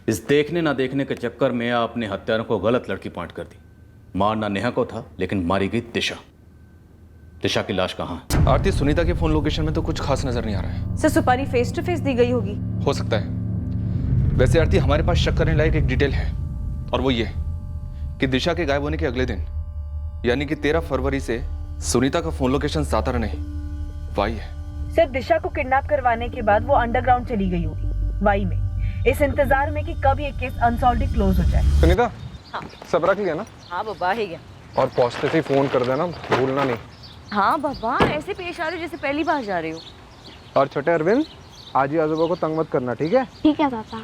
इस देखने ना देखने के चक्कर में आपने हत्यारों को गलत लड़की पांट कर दी। मारना नेहा को था लेकिन मारी गई दिशा। दिशा की लाश कहाँ है? आरती, सुनीता के फोन लोकेशन में तो कुछ खास नजर नहीं आ रहा है। सर सुपारी फेस टू फेस दी गई होगी। हो सकता है। वैसे आरती, हमारे पास शक करने लायक एक डिटेल है और वो ये कि दिशा के गायब होने के अगले दिन यानी कि 13 फरवरी से सुनीता का फोन लोकेशन सातारा नहीं वाई है। सर दिशा को किडनैप करवाने के बाद वो अंडरग्राउंड चली गई होगी वाई में। इस इंतजार में कि कब ये केस अनसॉल्व क्लोज हो जाए। सुनीता, हाँ। सब रख लिया ना? हाँ बाबा, है क्या? और पहुंचते से फोन कर देना, भूलना नहीं। हाँ बाबा, ऐसे पेश आ रहे हो जैसे पहली बार जा रहे हो। और छोटे अरविंद, आज ही आजोबा को तंग मत करना, ठीक है? ठीक है पापा।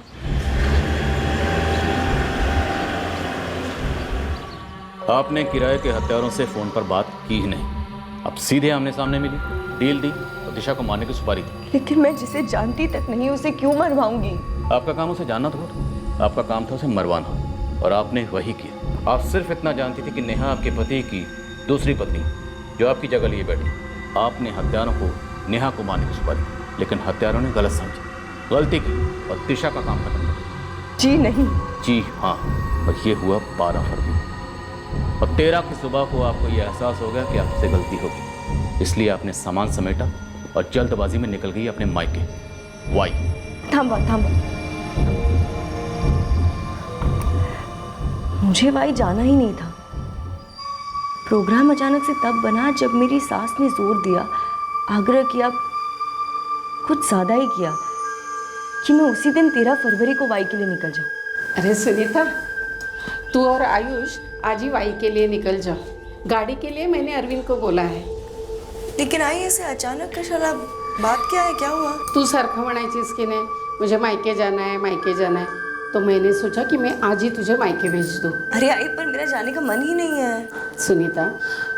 आपने किराए के हत्यारों से फोन पर बात की ही नहीं, अब सीधे आमने सामने मिली, डील दी और दिशा को मारने की सुपारी दी। लेकिन मैं जिसे जानती तक नहीं उसे क्यों मरवाऊंगी? आपका काम उसे जानना था, आपका काम था उसे मरवाना, और आपने वही किया। आप सिर्फ इतना जानती थी कि नेहा आपके पति की दूसरी पत्नी जो आपकी जगह लिए बैठी। आपने हत्यारों को नेहा को मारने की सुपारी दी, लेकिन हत्यारों ने गलत समझी, गलती की और दिशा का काम खत्म कर। जी नहीं। जी हाँ, और ये हुआ 12 फरवरी और 13 की सुबह को आपको ये एहसास हो गया कि आपसे गलती होगी, इसलिए आपने सामान समेटा और जल्दबाजी में निकल गई अपने मायके। वाई? थांबा थांबा, मुझे वाई जाना ही नहीं था। प्रोग्राम अचानक से तब बना जब मेरी सास ने जोर दिया, आग्रह किया, कुछ ज्यादा ही किया कि मैं उसी दिन 13 फरवरी को वाई के लिए निकल जाऊं। अरे सुनीता, तू और आयुष आज ही वाई के लिए निकल जाओ। गाड़ी के लिए मैंने अरविंद को बोला है। लेकिन आई ऐसे अचानक कशाला, बात क्या है, क्या हुआ? तू सारखं म्हणायचीस की नाही मुझे मायके जाना है, मायके जाना है, तो मैंने सोचा कि मैं आज ही तुझे मायके भेज दूँ। अरे आई, पर मेरा जाने का मन ही नहीं है। सुनीता,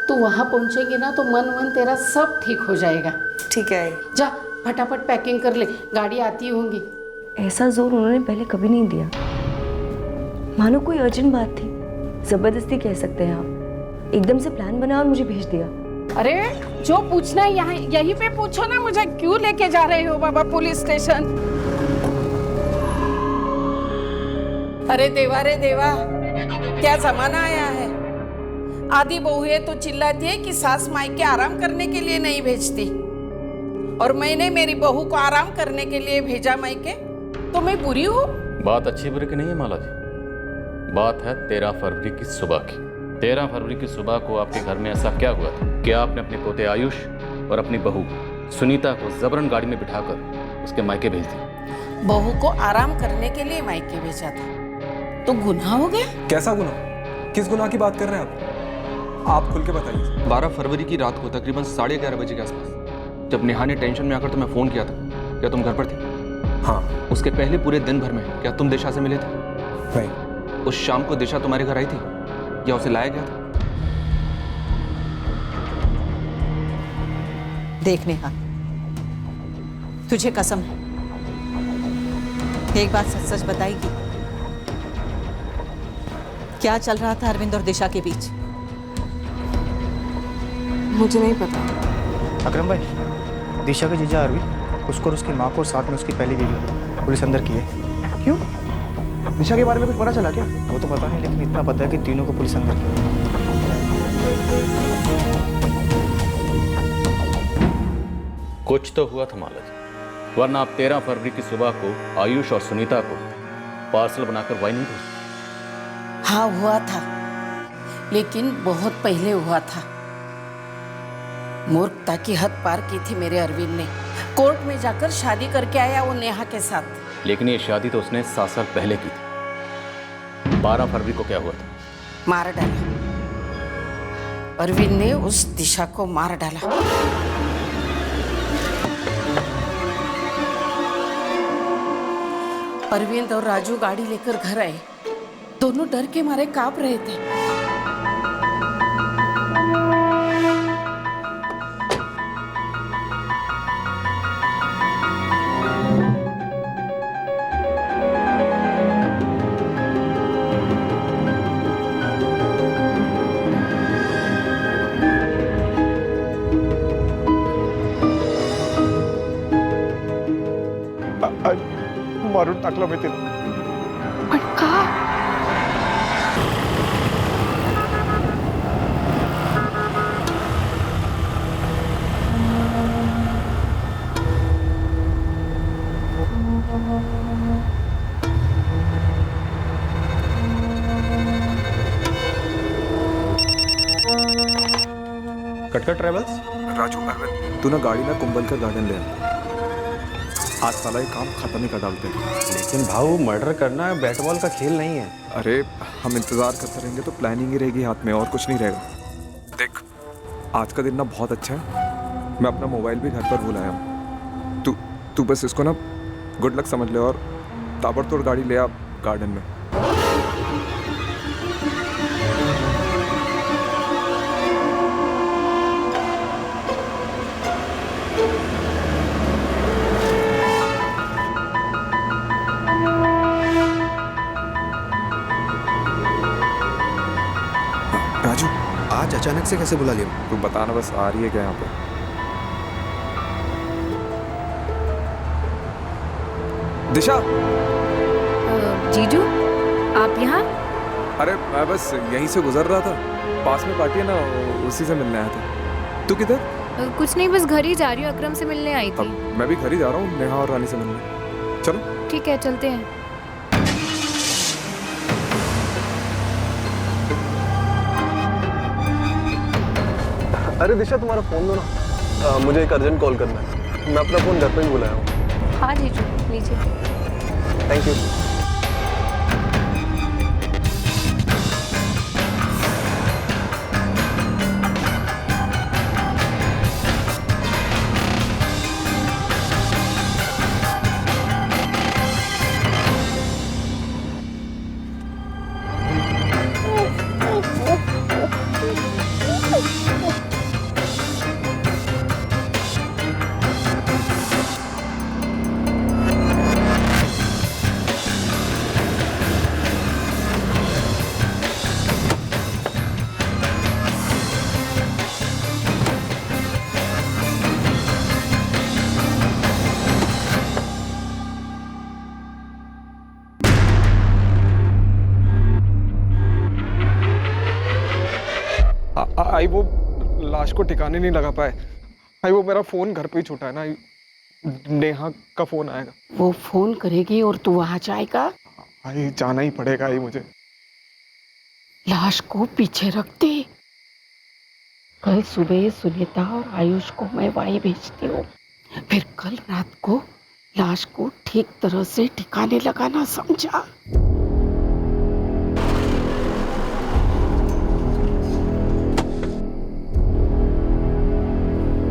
तू वहाँ पहुँचेगी ना तो मन तेरा सब ठीक हो जाएगा। ठीक है, जा फटाफट पैकिंग कर ले, गाड़ी आती होंगी। ऐसा जोर उन्होंने पहले कभी नहीं दिया, मानो कोई अर्जेंट बात थी, जबरदस्ती कह सकते हैं आप। एकदम से प्लान बना और मुझे भेज दिया। अरे जो पूछना है यहाँ यहीं पे पूछो ना, मुझे क्यों लेके जा रहे हो बाबा पुलिस स्टेशन? अरे देवा रे देवा, क्या जमाना आया है। आधी बहुएं तो चिल्लाती है कि सास मायके आराम करने के लिए नहीं भेजती, और मैंने मेरी बहू को आराम करने के लिए भेजा मायके, तो मैं बुरी हूँ? बात अच्छी बुरी की नहीं है माला जी, बात है 13 फरवरी की सुबह की। 13 फरवरी की सुबह को आपके घर में ऐसा क्या हुआ था कि आपने अपने पोते आयुष और अपनी बहू सुनीता को जबरन गाड़ी में बिठाकर उसके मायके भेज दिया? बहू को आराम करने के लिए मायके भेजा था, तो गुनाह हो गया? कैसा गुनाह? किस गुनाह की बात कर रहे हैं आप खुल के बताइए। 12 फरवरी की रात को तकरीबन 11:30 बजे के आसपास, जब नेहा ने टेंशन में आकर तुम्हें फोन किया था, क्या तुम घर पर थे? हाँ। उसके पहले पूरे दिन भर में क्या तुम दिशा से मिले थे? नहीं। उस शाम को दिशा तुम्हारे घर आई थी या उसे लाया गया था? देख नेहा, तुझे कसम है, एक बात सच सच बताएगी, क्या चल रहा था अरविंद और दिशा के बीच? मुझे नहीं पता। अकरम भाई, दिशा के जीजा अरविंद, उसको और उसकी माँ को साथ में उसकी पहली वीडियो पुलिस अंदर की है। क्यों? दिशा के बारे में कुछ पता चला क्या? वो तो पता नहीं, लेकिन इतना पता है कि तीनों को पुलिस अंदर की है। कुछ तो हुआ था माला जी, वरना आप 13 फरवरी की सुबह को आयुष और सुनीता को पार्सल बनाकर वाई नहीं भेजते? हाँ हुआ था, लेकिन बहुत पहले हुआ था। मूर्खता की हद पार की थी मेरे अरविंद ने। कोर्ट में जाकर शादी करके आया वो नेहा के साथ। लेकिन ये शादी तो उसने 7 साल पहले की थी। 12 फरवरी को क्या हुआ था? मार डाला। अरविंद ने उस दिशा को मार डाला। अरविंद और राजू गाड़ी लेकर घर आए, दोनों डर के मारे कांप रहे थे। मारून टाकलं मी तिला. पण का? कटकट ट्रेवल्स। राजू, अरविंद, तू ना गाड़ी ना कुंभलकर गार्डन ले आ। आज साला ये काम खत्म ही कर डालते हैं। लेकिन भाऊ मर्डर करना बैट बॉल का खेल नहीं है। अरे हम इंतज़ार करते रहेंगे तो प्लानिंग ही रहेगी हाथ में, और कुछ नहीं रहेगा। देख आज का दिन ना बहुत अच्छा है, मैं अपना मोबाइल भी घर पर भूल आया हूँ। तू बस इसको ना गुड लक समझ ले और ताबड़तोड़ गाड़ी ले आ गार्डन में। राजू आज अचानक से कैसे बुला लिया? तू बताना बस, आ रही है क्या यहाँ पे? दिशा। जीजू आप यहाँ? अरे मैं बस यहीं से गुजर रहा था, पास में पार्टी है ना, उसी से मिलने आया था। तू किधर? कुछ नहीं, बस घर ही जा रही हूँ, अकरम से मिलने आई थी। मैं भी घर ही जा रहा हूँ, नेहा और रानी से मिलने। चलो ठीक है चलते हैं। अरे दिशा तुम्हारा फ़ोन दो ना, मुझे एक अर्जेंट कॉल करना है। मैं अपना फ़ोन घर पे ही बुलाया हूँ। हाँ जीजू लीजिए। Thank you. आई वो लाश को ठिकाने नहीं लगा पाए। आई वो मेरा फोन घर पे ही छूटा है ना, नेहा का फोन आएगा। वो फोन करेगी और तू वहां जाएगा? आई जाना ही पड़ेगा आई मुझे। लाश को पीछे रख दे, कल सुबह सुनीता और आयुष को मैं वाई भेजती हूँ, फिर कल रात को लाश को ठीक तरह से ठिकाने लगाना, समझा?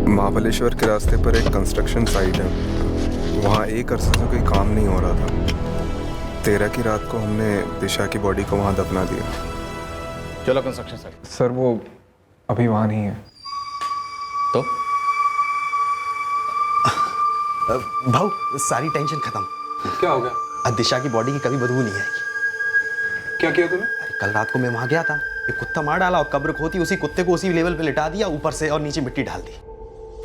महाबलेश्वर के रास्ते पर एक कंस्ट्रक्शन साइट है, वहाँ एक अरसे से कोई काम नहीं हो रहा था। 13 की रात को हमने दिशा की बॉडी को वहाँ दफना दिया। चलो कंस्ट्रक्शन साइट। सर वो अभी वहाँ नहीं है। तो भाऊ सारी टेंशन खत्म। क्या हो गया? अब दिशा की बॉडी की कभी बदबू नहीं आएगी। क्या किया तूने? कल रात को मैं वहाँ गया था, एक कुत्ता मार डाला और कब्र खोती उसी कुत्ते को उसी लेवल पे लिटा दिया, ऊपर से और नीचे मिट्टी डाल दी।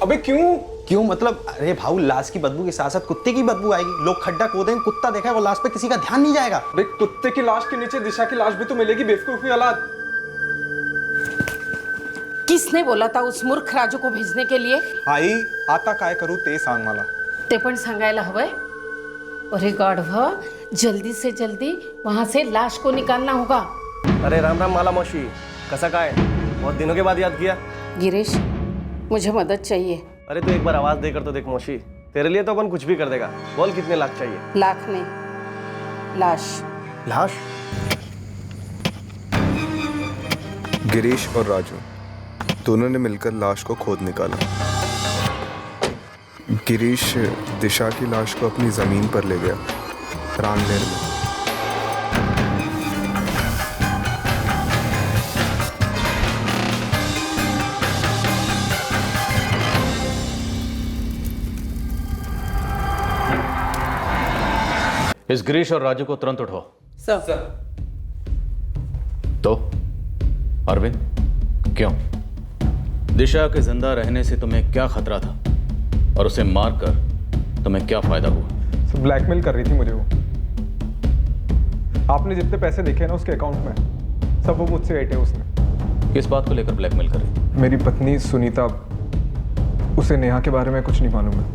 अबे क्यों मतलब? अरे भाऊ लाश की बदबू के साथ साथ कुत्ते की बदबू आएगी। लोग खड्डा खोदेंगे, कुत्ता देखा वो लाश पे किसी का ध्यान नहीं जाएगा। अबे कुत्ते की लाश के नीचे दिशा की लाश भी तो मिलेगी, बेवकूफी औलाद। किसने बोला था उस मूर्ख राजू को भेजने के लिए? आई आता काय करू ते सांग मला। ते पण सांगायला हवंय? अरे गाढवा, जल्दी से जल्दी वहां से लाश को निकालना होगा। अरे राम राम माला मौसी, कसा काय? बहुत दिनों के बाद याद किया। गिरीश, मुझे मदद चाहिए। अरे तू एक बार आवाज देकर तो देख मौसी, तेरे लिए तो अपन कुछ भी कर देगा। बोल कितने लाख चाहिए? लाख नहीं, लाश। लाश? गिरीश और राजू दोनों ने मिलकर लाश को खोद निकाला। गिरीश दिशा की लाश को अपनी जमीन पर ले गया, रानलेर में। इस गिरीश और राजू को तुरंत उठाओ। सर। तो अरविंद, क्यों? दिशा के जिंदा रहने से तुम्हें क्या खतरा था और उसे मारकर तुम्हें क्या फायदा हुआ? सब ब्लैकमेल कर रही थी मुझे वो। आपने जितने पैसे देखे ना उसके अकाउंट में, सब वो मुझसे ऐटे उसने। किस बात को लेकर ब्लैकमेल कर रही थी? मेरी पत्नी सुनीता, उसे नेहा के बारे में कुछ नहीं मालूम है,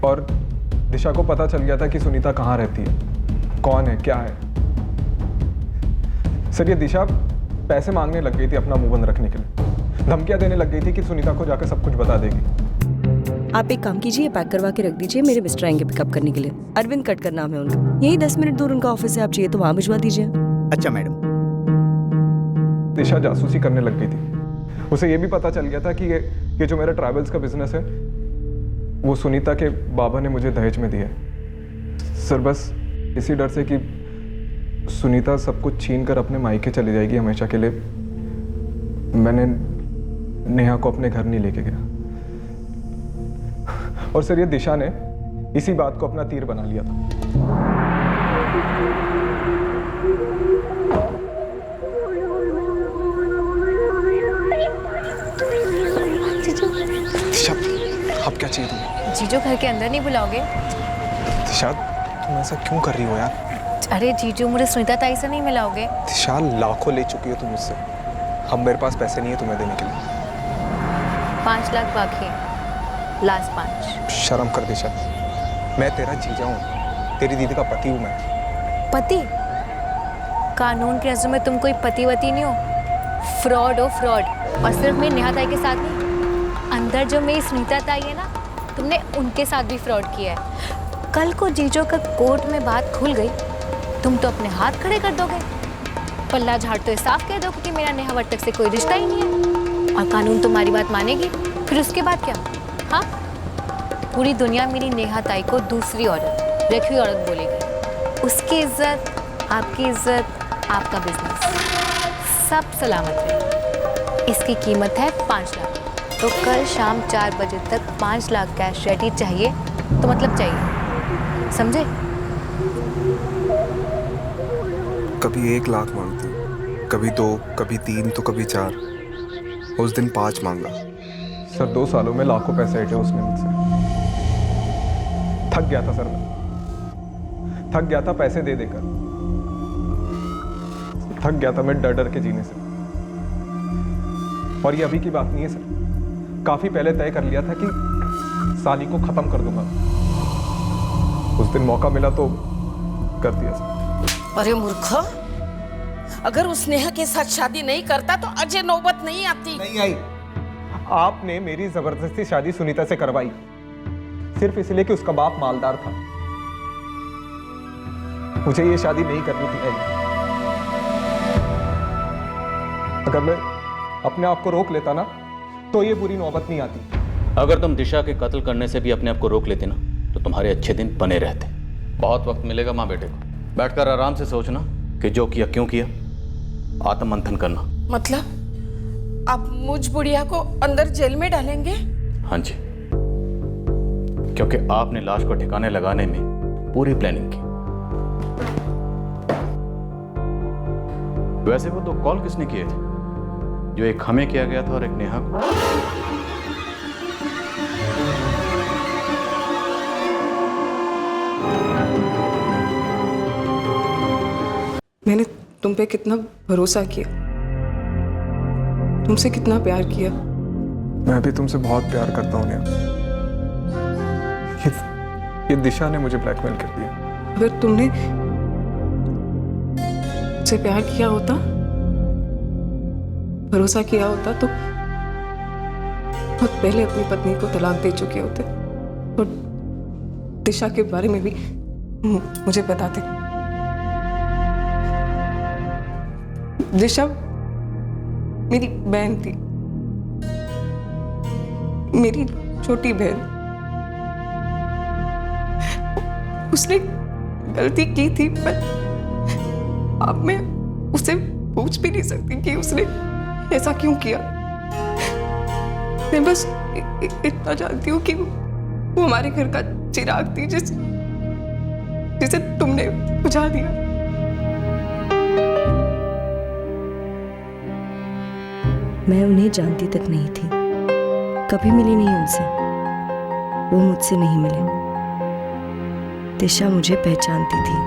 और दिशा को पता चल गया था कि सुनीता कहाँ रहती है, कौन है, क्या है। सर ये दिशा पैसे मांगने लग गई थी अपना मुंह बंद रखने के लिए, धमकियां देने लग गई थी कि सुनीता को जाकर सब कुछ बता देगी। आप एक काम कीजिए, पैक करवा के रख दीजिए, मेरे मिस्टर आएंगे पिकअप करने के लिए। अरविंद कटकर नाम है उनका, यही 10 मिनट दूर उनका ऑफिस है, आप चाहिए तो वहाँ भिजवा दीजिए। अच्छा मैडम। दिशा जासूसी करने लग गई थी। उसे ये भी पता चल गया था कि ये जो मेरा ट्रैवल्स का बिजनेस है वो सुनीता के बाबा ने मुझे दहेज में दिया है। सर बस इसी डर से कि सुनीता सब कुछ छीन कर अपने मायके चली जाएगी हमेशा के लिए, मैंने नेहा को अपने घर नहीं लेके गया। और सर ये दिशा ने इसी बात को अपना तीर बना लिया था। दिशा, अब क्या चाहिए तुम्हें? जीजू घर के अंदर नहीं बुलाओगे? दिशा, तुम ऐसा क्यों कर रही हो यार? अरे जीजू, मुझे सुनीता ताई से नहीं मिलाओगे? दिशा, लाखों ले चुकी हो तुम मुझसे, अब मेरे पास पैसे नहीं है तुम्हें देने के लिए। 5 लाख बाकी है, लास्ट 5। शर्म कर दिशा, मैं तेरा जीजा हूँ, तेरी दीदी का पति हूँ मैं। पति? कानून के नजर में तुम कोई पतिवती नहीं हो, फ्रॉड हो फ्रॉड। और सिर्फ मेरी नेहा ताई के साथ नहीं, अंदर जो मेरी सुनीता ताई है ना, तुमने उनके साथ भी फ्रॉड किया है। कल को जीजो का कोर्ट में बात खुल गई, तुम तो अपने हाथ खड़े कर दोगे, पल्ला झाड़ तो साफ कह दो कि मेरा नेहा वर्तक से कोई रिश्ता ही नहीं है, और कानून तुम्हारी बात मानेगी। फिर उसके बाद क्या? हाँ, पूरी दुनिया मेरी नेहा ताई को दूसरी औरत, रखी हुई औरत बोलेगी। उसकी इज्जत, आपकी इज्जत, आपका बिजनेस सब सलामत रहे। इसकी कीमत है 5 लाख। तो कल शाम 4 बजे तक 5 लाख कैश रेडी चाहिए, तो मतलब चाहिए, समझे? कभी 1 लाख मांगती, कभी 2, कभी 3, तो कभी 4। उस दिन 5 मांगा। सर 2 सालों में लाखों पैसे हटे उसने मुझसे। थक गया था सर, मैं थक गया था पैसे दे देकर, थक गया था मैं डर डर के जीने से। और ये अभी की बात नहीं है सर, काफी पहले तय कर लिया था कि साली को खत्म कर दूंगा। उस दिन मौका मिला तो कर दिया सर। अरे मूर्खा, अगर उस नेहा के साथ शादी नहीं करता तो अजय नौबत नहीं आती। नहीं आई। आपने मेरी जबरदस्ती शादी सुनीता से करवाई, सिर्फ इसलिए कि उसका बाप मालदार था। मुझे ये शादी नहीं करनी थी। अगर मैं अपने आप को रोक लेता ना, तो ये बुरी नौबत नहीं आती। अगर तुम दिशा के कत्ल करने से भी अपने आप को रोक लेते ना, तो तुम्हारे अच्छे दिन बने रहते। बहुत वक्त मिलेगा माँ बेटे को, बैठकर आराम से सोचना कि जो किया क्यों किया, आत्ममंथन करना। मतलब आप मुझ बुढ़िया को अंदर जेल में डालेंगे? हाँ जी, क्योंकि आपने लाश को ठिकाने लगाने में पूरी प्लानिंग की। वैसे वो 2 कॉल किसने किए थे? जो एक हमें किया गया था और एक नेहा को। मैंने तुम पे कितना भरोसा किया, तुमसे कितना प्यार किया। मैं भी तुमसे बहुत प्यार करता हूँ नेहा। ये दिशा ने मुझे ब्लैकमेल कर दिया। अगर तुमने मुझसे प्यार किया होता, भरोसा किया होता, तो बहुत पहले अपनी पत्नी को तलाक दे चुके होते और दिशा के बारे में भी मुझे बताते। दिशा मेरी बहन थी, मेरी छोटी बहन। उसने गलती की थी, पर अब मैं उसे पूछ भी नहीं सकती कि उसने ऐसा क्यों किया। मैं बस इतना जानती हूँ कि वो हमारे घर का चिराग थी, जिसे तुमने बुझा दिया। मैं उन्हें जानती तक नहीं थी, कभी मिली नहीं उनसे, वो मुझसे नहीं मिले। दिशा मुझे पहचानती थी,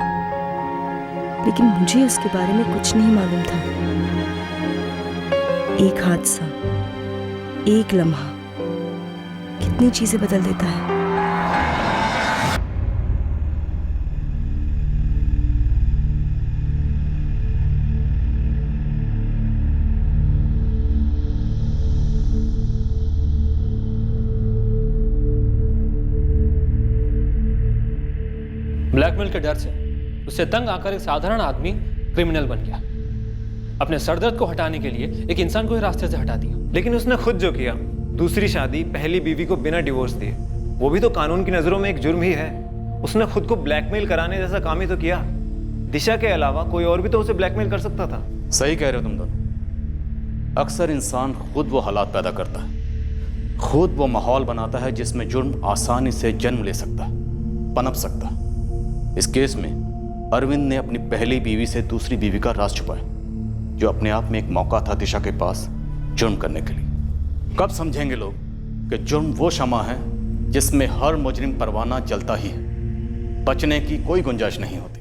लेकिन मुझे उसके बारे में कुछ नहीं मालूम था। एक हादसा, एक लम्हा कितनी चीजें बदल देता है। ब्लैकमेल के डर से उससे तंग आकर एक साधारण आदमी क्रिमिनल बन गया। अपने सरदर्द को हटाने के लिए एक इंसान को ही रास्ते से हटा दिया। लेकिन उसने खुद जो किया, दूसरी शादी पहली बीवी को बिना डिवोर्स दिए, वो भी तो कानून की नजरों में एक जुर्म ही है। उसने खुद को ब्लैकमेल कराने जैसा काम ही तो किया। दिशा के अलावा कोई और भी तो उसे ब्लैकमेल कर सकता था। सही कह रहे हो तुम दोनों। अक्सर इंसान खुद वो हालात पैदा करता है, खुद वो माहौल बनाता है जिसमें जुर्म आसानी से जन्म ले सकता है, पनप सकता है। इस केस में अरविंद ने अपनी पहली बीवी से दूसरी बीवी का राज छुपाया, जो अपने आप में एक मौका था दिशा के पास जुर्म करने के लिए। कब समझेंगे लोग कि जुर्म वो शमा है जिसमें हर मुजरिम परवाना जलता ही है, बचने की कोई गुंजाइश नहीं होती।